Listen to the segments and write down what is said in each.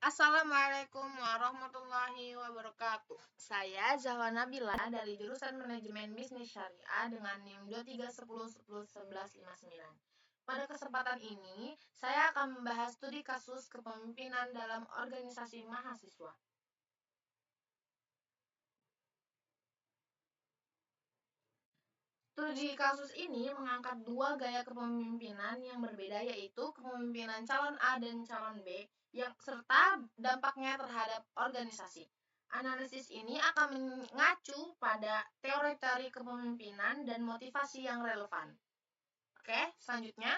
Assalamualaikum warahmatullahi wabarakatuh. Saya Zahwa Nabila dari jurusan Manajemen Bisnis Syariah dengan NIM 2310101159. Pada kesempatan ini, saya akan membahas studi kasus kepemimpinan dalam organisasi mahasiswa. Studi kasus ini mengangkat dua gaya kepemimpinan yang berbeda, yaitu kepemimpinan calon A dan calon B, yang serta dampaknya terhadap organisasi. Analisis ini akan mengacu pada teori-teori kepemimpinan dan motivasi yang relevan. Oke, selanjutnya.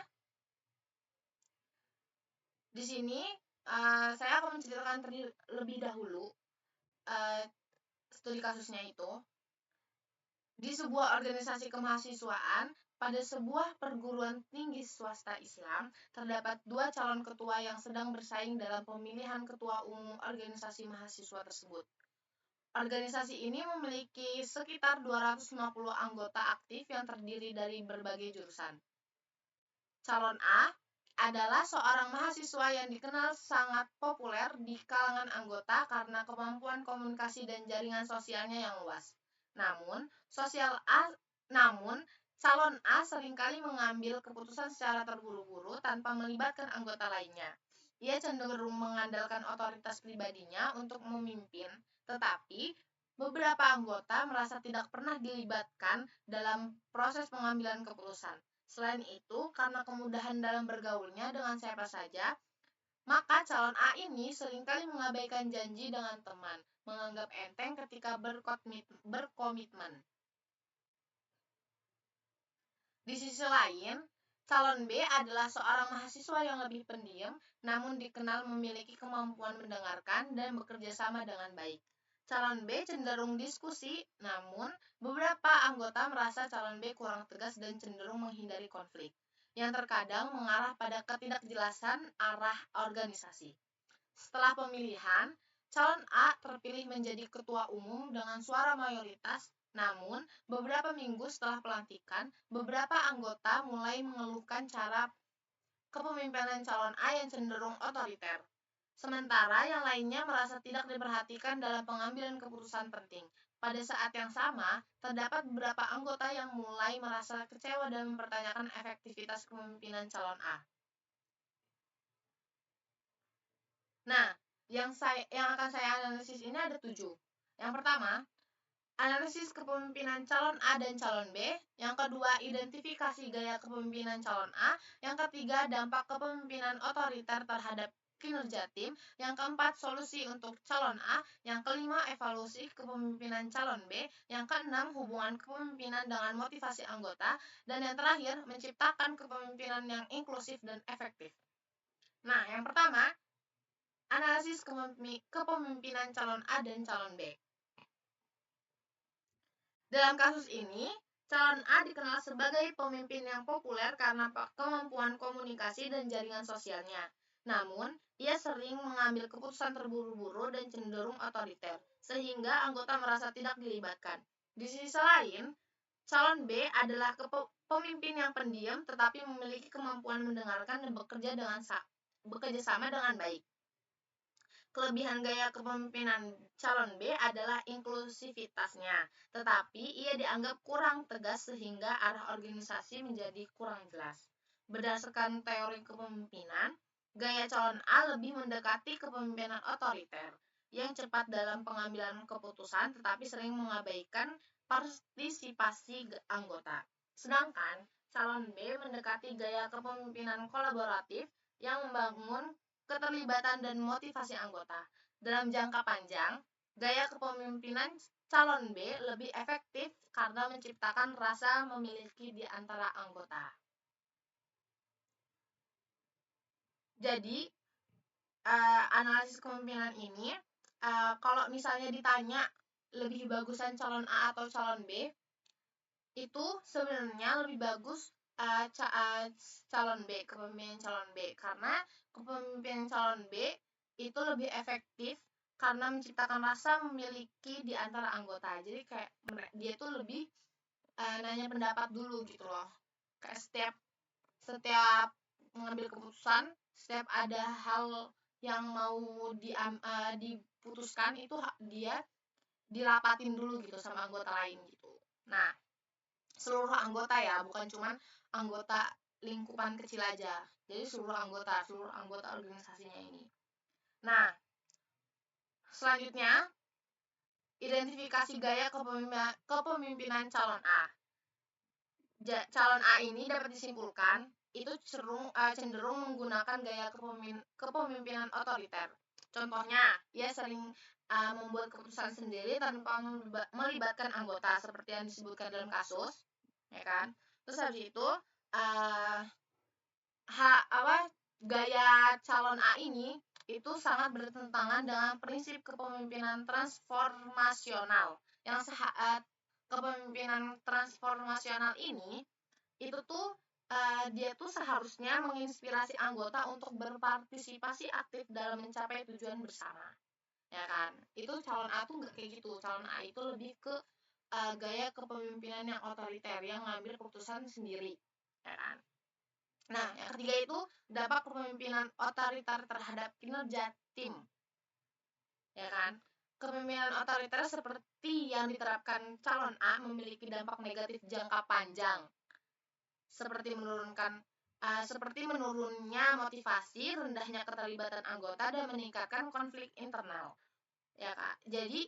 Di sini saya akan menceritakan terlebih dahulu studi kasusnya itu. Di sebuah organisasi kemahasiswaan, pada sebuah perguruan tinggi swasta Islam, terdapat dua calon ketua yang sedang bersaing dalam pemilihan ketua umum organisasi mahasiswa tersebut. Organisasi ini memiliki sekitar 250 anggota aktif yang terdiri dari berbagai jurusan. Calon A adalah seorang mahasiswa yang dikenal sangat populer di kalangan anggota karena kemampuan komunikasi dan jaringan sosialnya yang luas. Namun, calon A seringkali mengambil keputusan secara terburu-buru tanpa melibatkan anggota lainnya. Ia cenderung mengandalkan otoritas pribadinya untuk memimpin, tetapi beberapa anggota merasa tidak pernah dilibatkan dalam proses pengambilan keputusan. Selain itu, karena kemudahan dalam bergaulnya dengan siapa saja, maka calon A ini seringkali mengabaikan janji dengan teman, menganggap enteng ketika berkomitmen. Di sisi lain, calon B adalah seorang mahasiswa yang lebih pendiam, namun dikenal memiliki kemampuan mendengarkan dan bekerja sama dengan baik. Calon B cenderung diskusi, namun beberapa anggota merasa calon B kurang tegas dan cenderung menghindari konflik, yang terkadang mengarah pada ketidakjelasan arah organisasi. Setelah pemilihan, calon A terpilih menjadi ketua umum dengan suara mayoritas, namun beberapa minggu setelah pelantikan, beberapa anggota mulai mengeluhkan cara kepemimpinan calon A yang cenderung otoriter. Sementara yang lainnya merasa tidak diperhatikan dalam pengambilan keputusan penting. Pada saat yang sama, terdapat beberapa anggota yang mulai merasa kecewa dan mempertanyakan efektivitas kepemimpinan calon A. Nah, yang akan saya analisis ini ada 7. Yang pertama, analisis kepemimpinan calon A dan calon B. Yang kedua, identifikasi gaya kepemimpinan calon A. Yang ketiga, dampak kepemimpinan otoriter terhadap kinerja tim. Yang keempat, solusi untuk calon A. Yang kelima, evaluasi kepemimpinan calon B. Yang keenam, hubungan kepemimpinan dengan motivasi anggota. Dan yang terakhir, menciptakan kepemimpinan yang inklusif dan efektif. Nah, yang pertama, analisis kepemimpinan calon A dan calon B. Dalam kasus ini, calon A dikenal sebagai pemimpin yang populer karena kemampuan komunikasi dan jaringan sosialnya. Namun, ia sering mengambil keputusan terburu-buru dan cenderung otoriter, sehingga anggota merasa tidak dilibatkan. Di sisi lain, calon B adalah pemimpin yang pendiam tetapi memiliki kemampuan mendengarkan dan bekerja sama dengan baik. Kelebihan gaya kepemimpinan calon B adalah inklusivitasnya, tetapi ia dianggap kurang tegas sehingga arah organisasi menjadi kurang jelas. Berdasarkan teori kepemimpinan, gaya calon A lebih mendekati kepemimpinan otoriter, yang cepat dalam pengambilan keputusan tetapi sering mengabaikan partisipasi anggota. Sedangkan calon B mendekati gaya kepemimpinan kolaboratif yang membangun keterlibatan dan motivasi anggota. Dalam jangka panjang, gaya kepemimpinan calon B lebih efektif karena menciptakan rasa memiliki di antara anggota. Jadi, analisis kepemimpinan ini, kalau misalnya ditanya lebih bagusan calon A atau calon B, itu sebenarnya lebih bagus calon B, kepemimpinan calon B, karena kepemimpinan calon B itu lebih efektif karena menciptakan rasa memiliki di antara anggota. Jadi kayak dia tuh lebih nanya pendapat dulu gitu loh. Kayak setiap mengambil keputusan, setiap ada hal yang mau diputuskan itu dia dirapatin dulu gitu sama anggota lain gitu. Nah, seluruh anggota ya, bukan cuman anggota lingkupan kecil aja. Jadi seluruh anggota organisasinya ini. Nah, selanjutnya identifikasi gaya kepemimpinan calon A. Calon A ini dapat disimpulkan itu cenderung menggunakan gaya kepemimpinan otoriter. Contohnya, ia sering membuat keputusan sendiri tanpa melibatkan anggota seperti yang disebutkan dalam kasus, ya kan? Terus habis itu gaya calon A ini itu sangat bertentangan dengan prinsip kepemimpinan transformasional yang kepemimpinan transformasional ini itu tuh dia tuh seharusnya menginspirasi anggota untuk berpartisipasi aktif dalam mencapai tujuan bersama, ya kan? Itu calon A tuh nggak kayak gitu. Calon A itu lebih ke gaya kepemimpinan yang otoriter, yang ngambil keputusan sendiri, ya kan? Nah, yang ketiga itu dampak kepemimpinan otoriter terhadap kinerja tim, ya kan? Kepemimpinan otoriter seperti yang diterapkan calon A memiliki dampak negatif jangka panjang, seperti menurunnya motivasi, rendahnya keterlibatan anggota, dan meningkatkan konflik internal, ya Kak. Jadi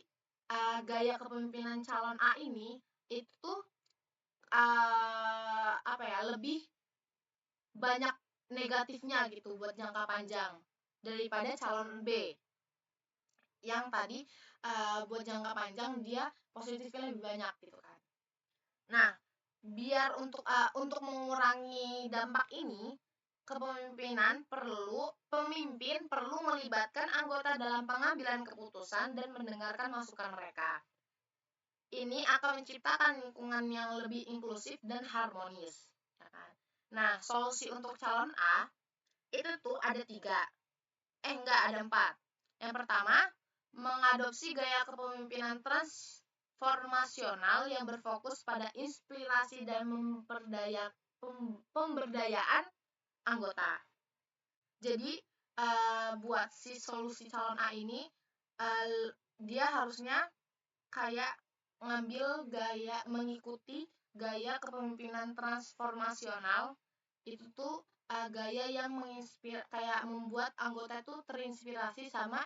gaya kepemimpinan calon A ini itu lebih banyak negatifnya gitu buat jangka panjang daripada calon B yang tadi buat jangka panjang dia positifnya lebih banyak gitu kan. Nah, biar untuk mengurangi dampak ini, pemimpin perlu melibatkan anggota dalam pengambilan keputusan dan mendengarkan masukan mereka. Ini akan menciptakan lingkungan yang lebih inklusif dan harmonis. Nah, solusi untuk calon A itu tuh ada 4. Yang pertama, mengadopsi gaya kepemimpinan transformasional yang berfokus pada inspirasi dan pemberdayaan anggota. Jadi buat si solusi calon A ini dia harusnya kayak mengikuti gaya kepemimpinan transformasional. Itu tuh gaya yang kayak membuat anggota tuh terinspirasi sama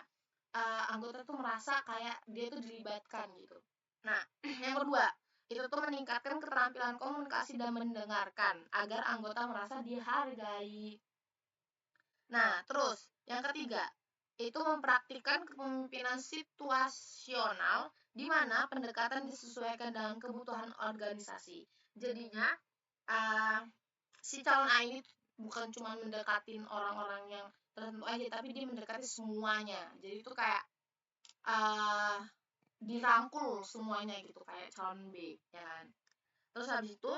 anggota tuh merasa kayak dia tuh dilibatkan gitu. Nah, yang kedua, itu tuh meningkatkan keterampilan komunikasi dan mendengarkan agar anggota merasa dihargai. Nah, terus yang ketiga, itu mempraktikkan kepemimpinan situasional di mana pendekatan disesuaikan dengan kebutuhan organisasi. Jadinya si calon A ini bukan cuma mendekatin orang-orang yang tertentu aja, tapi dia mendekati semuanya. Jadi itu kayak dirangkul semuanya gitu, kayak calon B, ya kan? Terus habis itu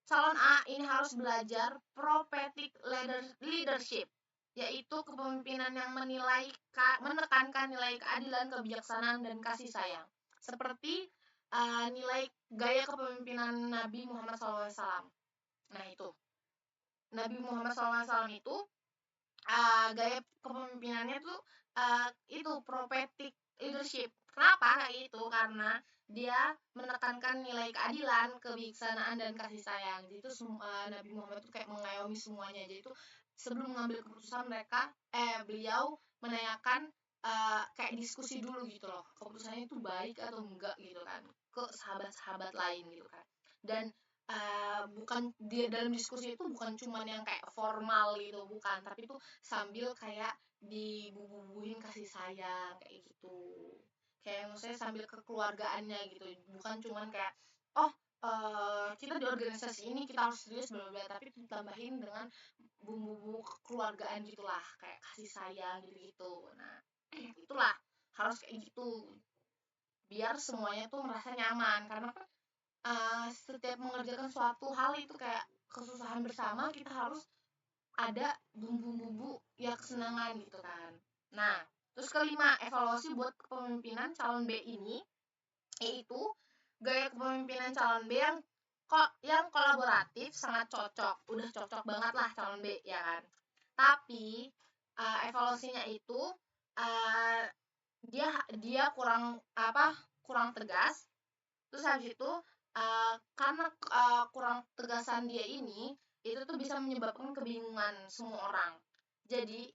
calon A ini harus belajar prophetic leadership, yaitu kepemimpinan yang menekankan nilai keadilan, kebijaksanaan, dan kasih sayang, seperti nilai gaya kepemimpinan Nabi Muhammad SAW. Nah, itu Nabi Muhammad SAW itu gaya kepemimpinannya tuh itu prophetic leadership. Kenapa kayak itu? Karena dia menekankan nilai keadilan, kebijaksanaan, dan kasih sayang. Jadi itu Nabi Muhammad tuh kayak mengayomi semuanya. Jadi itu sebelum mengambil keputusan beliau menanyakan kayak diskusi dulu gitu loh, keputusannya itu baik atau enggak gitu kan, ke sahabat-sahabat lain gitu kan. Dan bukan dia dalam diskusi itu bukan cuman yang kayak formal gitu, bukan, tapi itu sambil kayak dibubuhin kasih sayang kayak gitu, kayak maksudnya sambil kekeluargaannya gitu, bukan cuman kayak kita di organisasi ini kita harus serius bla bla, tapi ditambahin dengan bumbu-bumbu kekeluargaan gitulah, kayak kasih sayang gitu. Nah, itulah harus kayak gitu biar semuanya tuh merasa nyaman, karena kan setiap mengerjakan suatu hal itu kayak kesusahan bersama, kita harus ada bumbu-bumbu ya kesenangan gitu kan. Nah, terus kelima, evaluasi buat kepemimpinan calon B ini, yaitu gaya kepemimpinan calon B yang kolaboratif sangat cocok, udah cocok banget lah calon B, ya kan. Tapi evaluasinya itu dia kurang tegas. Terus habis itu karena kurang tegasan dia ini itu tuh bisa menyebabkan kebingungan semua orang. Jadi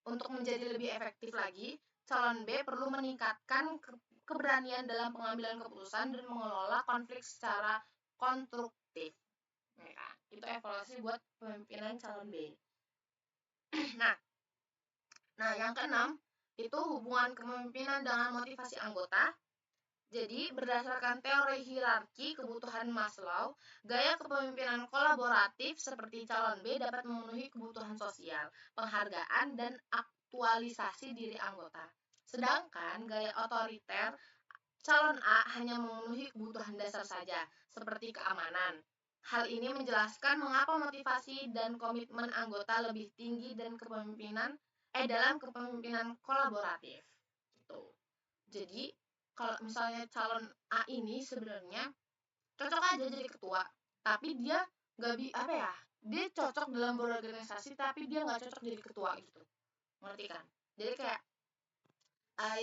untuk menjadi lebih efektif lagi, calon B perlu meningkatkan keberanian dalam pengambilan keputusan dan mengelola konflik secara konstruktif. Ya, itu evaluasi buat pemimpinan calon B. Nah, yang keenam itu hubungan kepemimpinan dengan motivasi anggota. Jadi, berdasarkan teori hierarki kebutuhan Maslow, gaya kepemimpinan kolaboratif seperti calon B dapat memenuhi kebutuhan sosial, penghargaan, dan aktualisasi diri anggota. Sedangkan gaya otoriter, calon A hanya memenuhi kebutuhan dasar saja, seperti keamanan. Hal ini menjelaskan mengapa motivasi dan komitmen anggota lebih tinggi dan dalam kepemimpinan kolaboratif. Gitu. Jadi, kalau misalnya calon A ini sebenarnya cocok aja jadi ketua, tapi dia dia cocok dalam berorganisasi tapi dia nggak cocok jadi ketua gitu, ngerti kan? Jadi kayak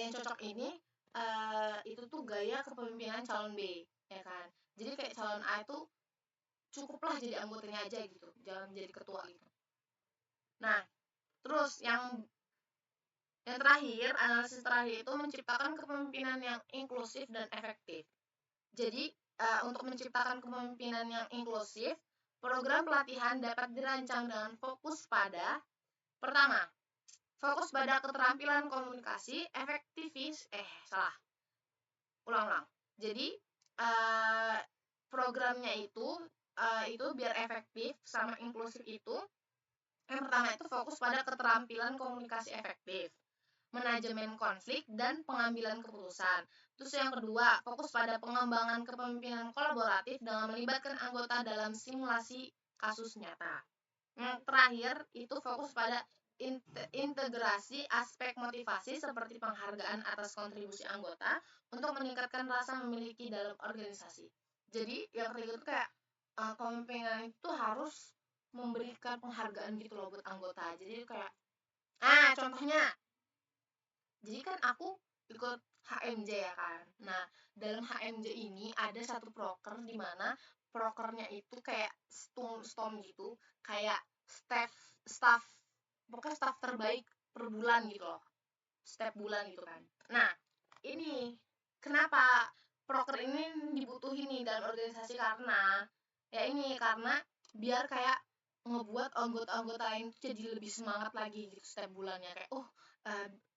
yang cocok ini itu tuh gaya kepemimpinan calon B, ya kan? Jadi kayak calon A itu cukuplah jadi anggotanya aja gitu, jangan jadi ketua gitu. Nah, terus yang terakhir, analisis terakhir itu menciptakan kepemimpinan yang inklusif dan efektif. Jadi, untuk menciptakan kepemimpinan yang inklusif, program pelatihan dapat dirancang dengan fokus pada pertama, fokus pada keterampilan komunikasi, ulang-ulang. Jadi, programnya itu biar efektif sama inklusif itu, yang pertama itu fokus pada keterampilan komunikasi efektif, manajemen konflik, dan pengambilan keputusan. Terus yang kedua, fokus pada pengembangan kepemimpinan kolaboratif dengan melibatkan anggota dalam simulasi kasus nyata. Yang terakhir, itu fokus pada integrasi aspek motivasi seperti penghargaan atas kontribusi anggota untuk meningkatkan rasa memiliki dalam organisasi. Jadi, yang ketiga itu kayak kepemimpinan itu harus memberikan penghargaan gitu loh buat anggota. Jadi kayak contohnya, jadi kan aku ikut HMJ ya kan. Nah, dalam HMJ ini ada satu proker di mana prokernya itu kayak storm gitu, kayak staff pokoknya staff terbaik per bulan gitu loh. Setiap bulan gitu kan. Nah, ini kenapa proker ini dibutuhin nih dalam organisasi, karena biar kayak ngebuat anggota-anggota lain jadi lebih semangat lagi gitu setiap bulannya, kayak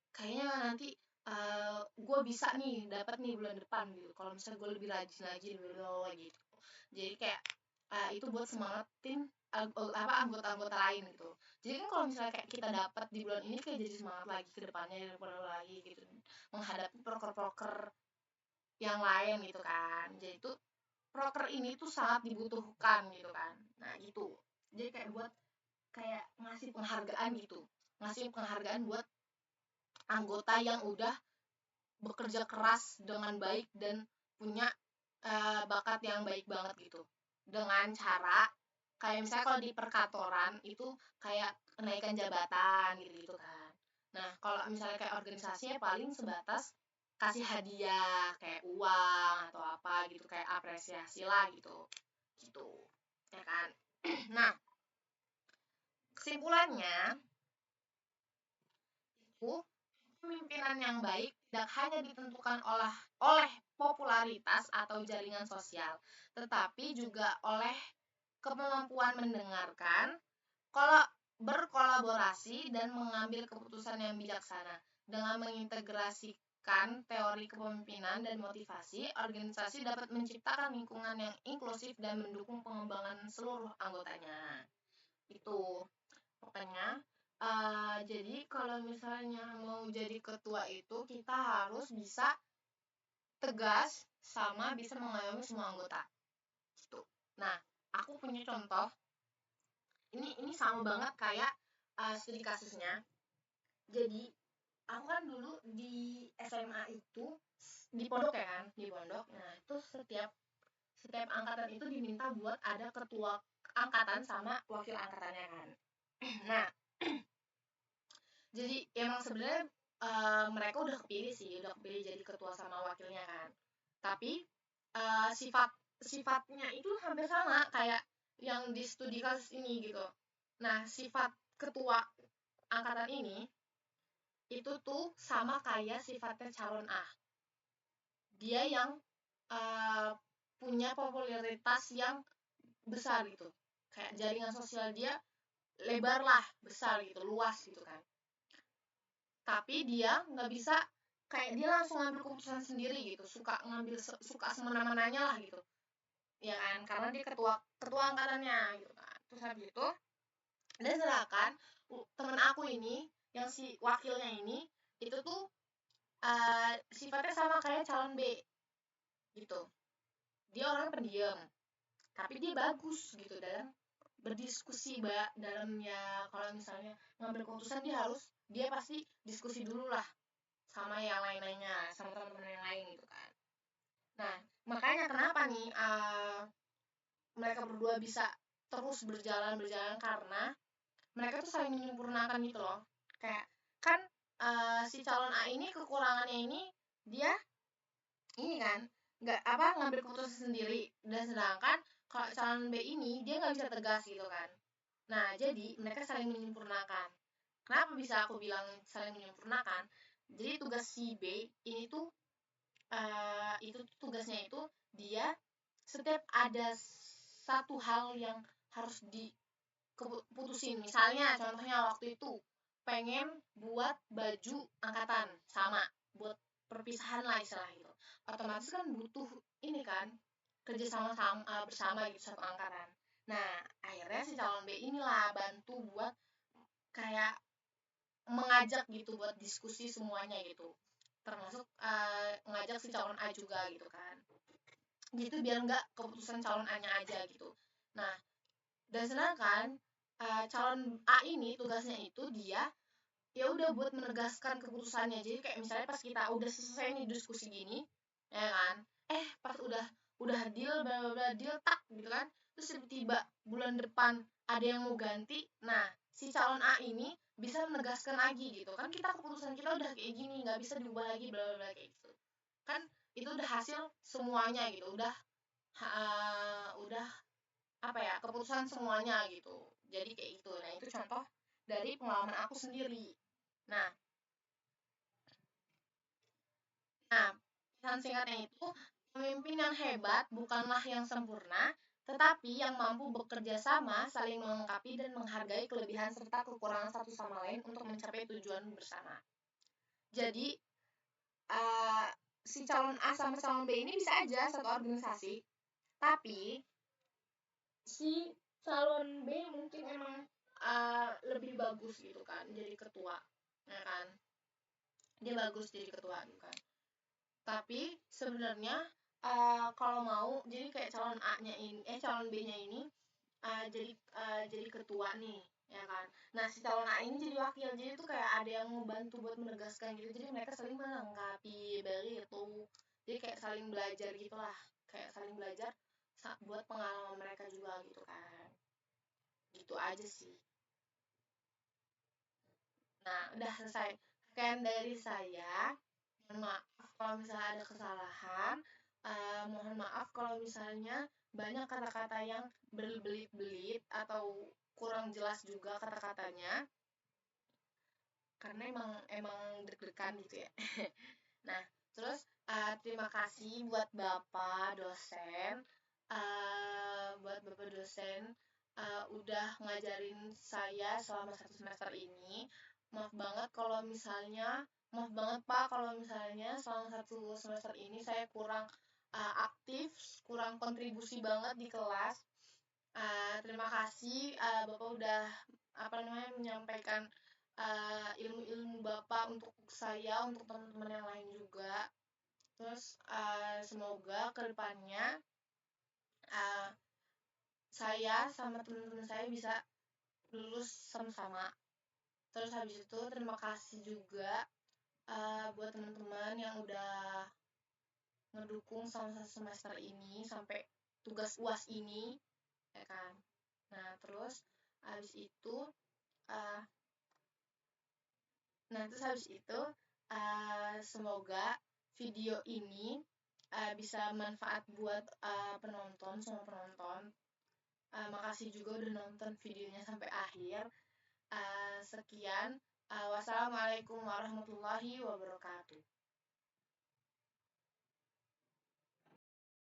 kayaknya nanti gue bisa nih dapat nih bulan depan gitu kalau misalnya gue lebih rajin lagi gitu. Jadi kayak itu buat semangatin anggota-anggota lain gitu. Jadi kan kalau misalnya kayak kita dapat di bulan ini kayak jadi semangat lagi ke depannya lagi gitu menghadapi proker-proker yang lain gitu kan. Jadi itu proker ini tuh sangat dibutuhkan gitu kan. Nah gitu, jadi kayak buat kayak ngasih penghargaan buat anggota yang udah bekerja keras dengan baik dan punya bakat yang baik banget gitu, dengan cara kayak misalnya kalau di perkantoran itu kayak kenaikan jabatan gitu kan. Nah kalau misalnya kayak organisasi ya paling sebatas kasih hadiah kayak uang atau apa gitu, kayak apresiasi lah gitu ya kan. Nah, kesimpulannya itu pemimpinan yang baik tidak hanya ditentukan oleh popularitas atau jaringan sosial, tetapi juga oleh kemampuan mendengarkan, berkolaborasi, dan mengambil keputusan yang bijaksana. Dengan mengintegrasikan teori kepemimpinan dan motivasi, organisasi dapat menciptakan lingkungan yang inklusif dan mendukung pengembangan seluruh anggotanya. Itu pokoknya. Jadi kalau misalnya mau jadi ketua itu kita harus bisa tegas sama bisa mengayomi semua anggota gitu. Nah, aku punya contoh. Ini sama banget kayak studi kasusnya. Jadi aku kan dulu di SMA itu di pondok ya kan, di pondok. Nah, itu setiap angkatan itu diminta buat ada ketua angkatan sama wakil angkatannya kan. Nah, Jadi emang sebenarnya mereka udah kepilih jadi ketua sama wakilnya kan. Tapi sifatnya itu hampir sama kayak yang di studi kasus ini gitu. Nah, sifat ketua angkatan ini itu tuh sama kayak sifatnya calon A. Dia yang punya popularitas yang besar gitu. Kayak jaringan sosial dia lebar lah, besar gitu, luas gitu kan. Tapi dia nggak bisa kayak dia langsung ngambil keputusan sendiri gitu, suka semena-menanya lah gitu, ya kan, karena dia ketua angkatannya gitu kan. Terus habis itu, dan sedangkan temen aku ini yang si wakilnya ini itu tuh sifatnya sama kayak calon B gitu. Dia orangnya pendiam, tapi dia bagus gitu dalam berdiskusi dalamnya. Kalau misalnya ngambil keputusan dia pasti diskusi dulu lah sama yang lain-lainnya, sama teman-teman yang lain gitu kan. Nah, makanya kenapa nih mereka berdua bisa terus berjalan karena mereka tuh saling menyempurnakan gitu loh. Kayak kan si calon A ini kekurangannya ini dia ini kan nggak ngambil keputusan sendiri, dan sedangkan kalau calon B ini dia nggak bisa tegas gitu kan. Nah, jadi mereka saling menyempurnakan. Kenapa bisa aku bilang saling menyempurnakan? Jadi tugas si B ini tuh itu tugasnya itu dia setiap ada satu hal yang harus diputusin. Misalnya contohnya waktu itu pengen buat baju angkatan sama, buat perpisahan lah istilah gitu. Otomatis kan butuh ini kan kerja sama bersama gitu satu angkatan. Nah, akhirnya si calon B inilah bantu buat kayak mengajak gitu buat diskusi semuanya gitu, termasuk ngajak si calon A juga gitu kan, gitu biar nggak keputusan calon A nya aja gitu. Nah, dan sedangkan calon A ini tugasnya itu dia ya udah buat menegaskan keputusannya. Jadi kayak misalnya pas kita udah selesai nih diskusi gini, ya kan, pas udah deal bla bla bla, deal tak gitu kan, terus tiba-tiba bulan depan ada yang mau ganti. Nah, si calon A ini bisa menegaskan lagi gitu kan, kita keputusan kita udah kayak gini, nggak bisa diubah lagi bla bla bla kayak gitu kan. Itu udah hasil semuanya gitu, udah keputusan semuanya gitu. Jadi kayak gitu. Nah, itu contoh dari pengalaman aku sendiri. Nah, pesan singkatnya itu, pemimpin yang hebat bukanlah yang sempurna, tetapi yang mampu bekerja sama, saling melengkapi dan menghargai kelebihan serta kekurangan satu sama lain untuk mencapai tujuan bersama. Jadi, si calon A sama calon B ini bisa aja satu organisasi, tapi si calon B mungkin emang lebih bagus gitu kan jadi ketua, ya kan, dia bagus jadi ketua gitu kan. Tapi sebenarnya kalau mau jadi kayak calon calon B-nya ini jadi ketua nih, ya kan. Nah, si calon A ini jadi wakil, jadi tuh kayak ada yang membantu buat menegaskan gitu. Jadi mereka saling melengkapi dari itu. Jadi kayak saling belajar gitulah, kayak saling belajar buat pengalaman mereka juga gitu kan. Gitu aja sih. Nah, udah selesai. Sekian dari saya. Mohon maaf kalau misalnya ada kesalahan. Mohon maaf kalau misalnya banyak kata-kata yang berbelit-belit atau kurang jelas juga kata-katanya, karena emang deg-degan gitu ya. Nah, terus terima kasih buat Bapak dosen, udah ngajarin saya selama 1 semester ini. Maaf banget Pak kalau misalnya selama 1 semester ini saya kurang aktif, kurang kontribusi banget di kelas. Terima kasih Bapak udah menyampaikan ilmu-ilmu Bapak untuk saya, untuk teman-teman yang lain juga. Terus semoga kedepannya saya sama teman-teman saya bisa lulus sama-sama. Terus habis itu terima kasih juga buat teman-teman yang udah ngedukung selama semester ini sampai tugas UAS ini, ya kan. Nah, terus habis itu Nah, terus habis itu semoga video ini bisa manfaat buat penonton, semua penonton. Makasih juga udah nonton videonya sampai akhir. Sekian. Wassalamualaikum warahmatullahi wabarakatuh.